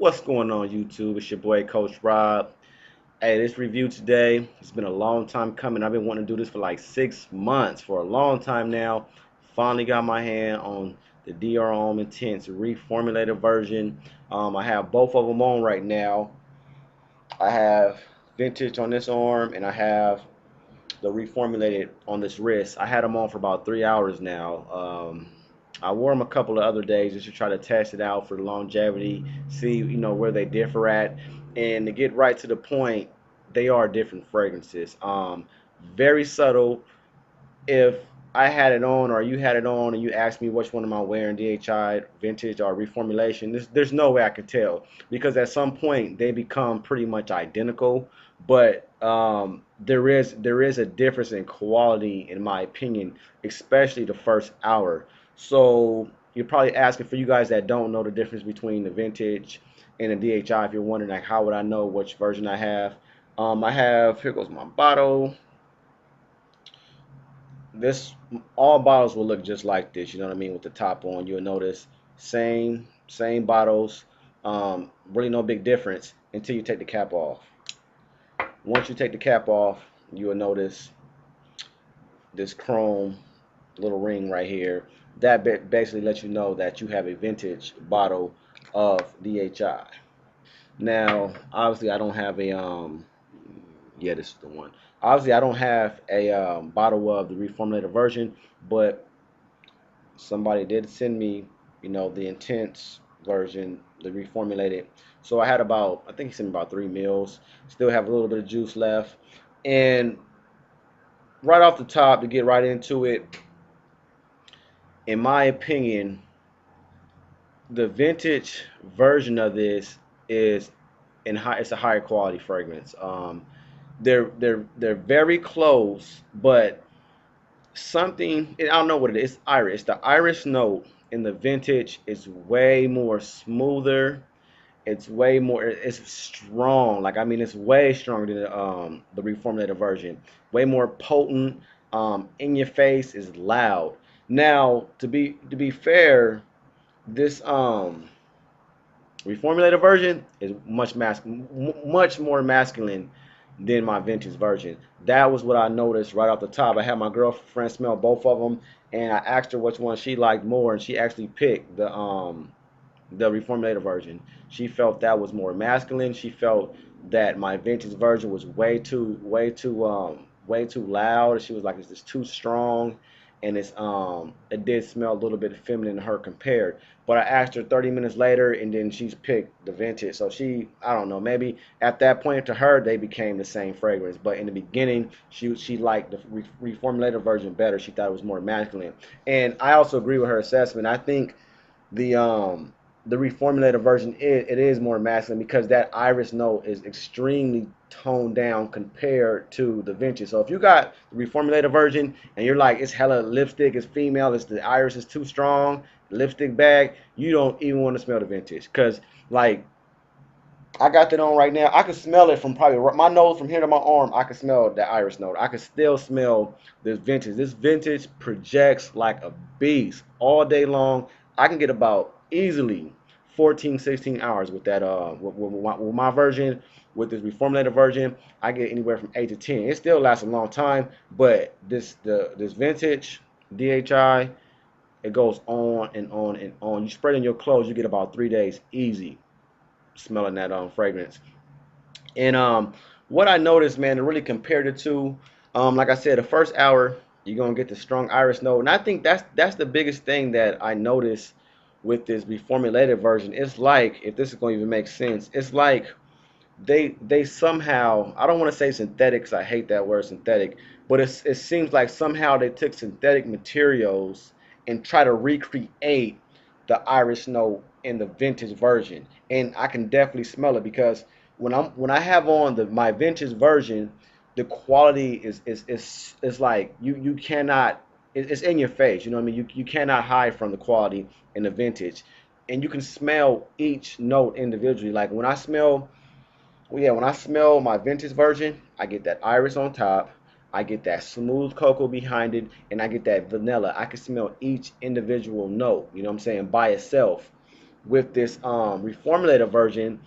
What's going on, YouTube? It's your boy Coach Rob. Hey, this review today, it's been a long time coming. I've been wanting to do this for like 6 months, for a long time now. Finally got my hand on the DHI Intense reformulated version. I have both of them on right now. I have Vintage on this arm and I have the reformulated on this wrist. I had them on for about 3 hours now. I wore them a couple of other days just to try to test it out for longevity, see where they differ at, and to get right to the point, they are different fragrances. Very subtle. If I had it on or you had it on and you asked me which one am I wearing, DHI Vintage or Reformulation, there's no way I could tell because at some point they become pretty much identical, but there is a difference in quality in my opinion, especially the first hour. So you're probably asking, for you guys that don't know the difference between the Vintage and the DHI, if you're wondering like how would I know which version I have, I have, here goes my bottle. This, all bottles will look just like this, you know what I mean, with the top on. You'll notice same bottles, really no big difference until you take the cap off. Once you take the cap off, you will notice this chrome little ring right here. That basically lets you know that you have a vintage bottle of DHI. Now obviously I don't have a yeah, this is the one. Obviously I don't have a bottle of the reformulated version, but somebody did send me, the intense version, the reformulated. So I had about, I think he sent me about 3 mils. Still have a little bit of juice left. And right off the top, to get right into it, in my opinion, the vintage version of this is it's a higher quality fragrance. They're very close, but something, I don't know what it is. It's iris. The iris note in the vintage is way more smoother. It's way more. It's strong. Like, I mean, it's way stronger than the reformulated version. Way more potent. In your face, is loud. Now, to be fair, this reformulated version is much more masculine than my vintage version. That was what I noticed right off the top. I had my girlfriend smell both of them, and I asked her which one she liked more, and she actually picked the reformulated version. She felt that was more masculine. She felt that my vintage version was way too loud. She was like, it's just too strong, and it did smell a little bit feminine to her compared. But I asked her 30 minutes later, and then she's picked the vintage. So I don't know, maybe at that point to her they became the same fragrance. But in the beginning, she liked the reformulated version better. She thought it was more masculine, and I also agree with her assessment. I think the um the reformulated version it is more masculine because that iris note is extremely toned down compared to the vintage. So if you got the reformulated version and you're like, it's hella lipstick, it's female, it's the iris is too strong, lipstick bag, you don't even want to smell the vintage because, like, I got that on right now. I can smell it from probably my nose from here to my arm. I can smell the iris note. I can still smell this vintage. This vintage projects like a beast all day long. I can get about easily 14, 16 hours with that. With my version, with this reformulated version, I get anywhere from 8 to 10. It still lasts a long time, but this vintage DHI, it goes on and on and on. You spread it in your clothes, you get about 3 days easy smelling that fragrance. And what I noticed, man, to really compare the two, like I said, the first hour you're gonna get the strong iris note, and I think that's the biggest thing that I noticed with this reformulated version. It's like, if this is gonna even make sense, it's like they somehow, I don't want to say synthetic because I hate that word synthetic, but it seems like somehow they took synthetic materials and try to recreate the Irish note in the vintage version, and I can definitely smell it because when I have on my vintage version, the quality is like you cannot, it's in your face. You know what I mean? You cannot hide from the quality in the vintage, and you can smell each note individually. Like when I smell, well, yeah, when I smell my vintage version, I get that iris on top, I get that smooth cocoa behind it, and I get that vanilla. I can smell each individual note, you know what I'm saying, by itself. with this reformulated version,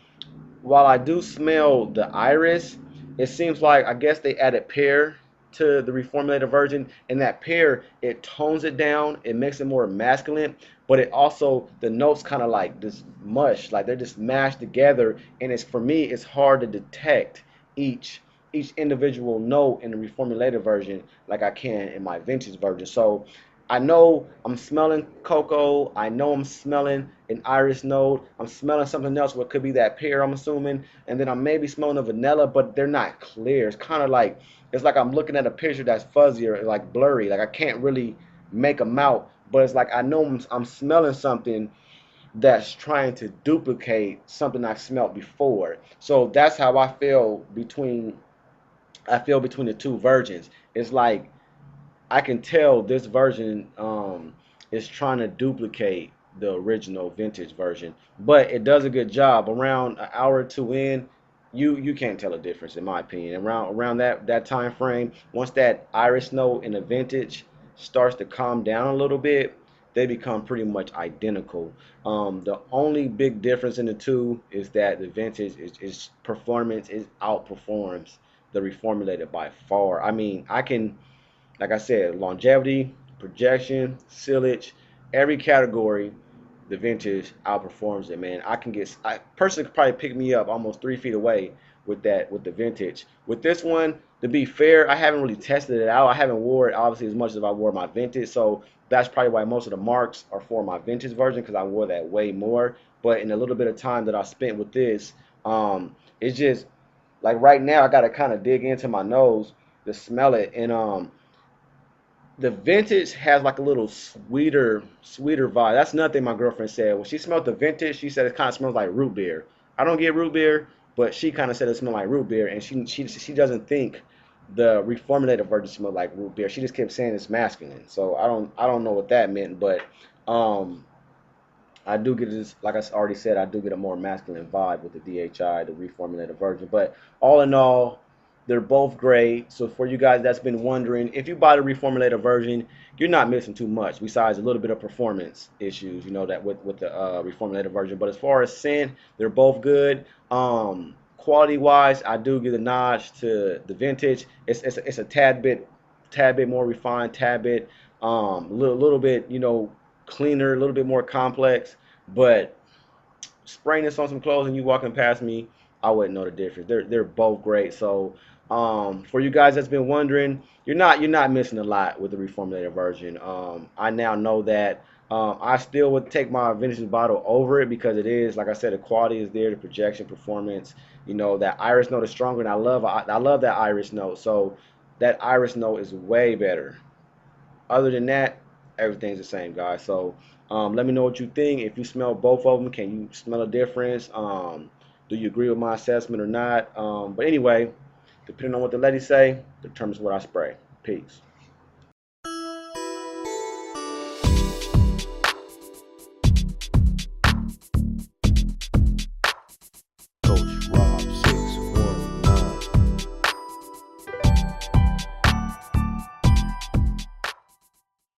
while I do smell the iris, it seems like I guess they added pear to the reformulated version, and that pear, it tones it down, it makes it more masculine, but it also, the notes kind of like this mush, like they're just mashed together, and it's, for me, it's hard to detect each individual note in the reformulated version like I can in my vintage version. So I know I'm smelling cocoa. I know I'm smelling an iris note. I'm smelling something else, what could be that pear, I'm assuming. And then I'm maybe smelling a vanilla, but they're not clear. It's kind of like, it's like I'm looking at a picture that's fuzzy or like blurry. Like I can't really make them out. But it's like I know I'm smelling something that's trying to duplicate something I've smelled before. So that's how I feel between the two versions. It's like I can tell this version is trying to duplicate the original vintage version, but it does a good job. Around an hour or two in, you can't tell a difference in my opinion. Around that time frame, once that iris note in the vintage starts to calm down a little bit, they become pretty much identical. The only big difference in the two is that the vintage is performance is outperforms the reformulated by far. I mean, I can, like I said, longevity, projection, sillage, every category, the vintage outperforms it, man. I personally could probably pick me up almost 3 feet away with the vintage. With this one, to be fair, I haven't really tested it out. I haven't wore it obviously as much as I wore my vintage, so that's probably why most of the marks are for my vintage version because I wore that way more. But in a little bit of time that I spent with this, it's just like right now I gotta kind of dig into my nose to smell it, and the vintage has like a little sweeter vibe. That's nothing my girlfriend said. When she smelled the vintage, she said it kind of smells like root beer. I don't get root beer, but she kind of said it smelled like root beer, and she doesn't think the reformulated version smelled like root beer. She just kept saying it's masculine. So I don't know what that meant, but um I do get this, like I already said, I do get a more masculine vibe with the DHI, the reformulated version. But all in all, they're both great. So for you guys that's been wondering, if you buy the reformulated version, you're not missing too much besides a little bit of performance issues, you know, that with the reformulated version. But as far as scent, they're both good. Quality wise, I do give a nod to the vintage. It's a tad bit more refined, tad bit little bit, you know, cleaner, a little bit more complex. But spraying this on some clothes and you walking past me, I wouldn't know the difference. They're both great. So for you guys that's been wondering, you're not missing a lot with the reformulated version. I now know that. I still would take my vintage bottle over it because it is, like I said, the quality is there, the projection, performance. You know, that iris note is stronger, and I love that iris note. So that iris note is way better. Other than that, everything's the same, guys. So let me know what you think. If you smell both of them, can you smell a difference? Do you agree with my assessment or not? But anyway, depending on what the ladies say, determines what I spray. Peace.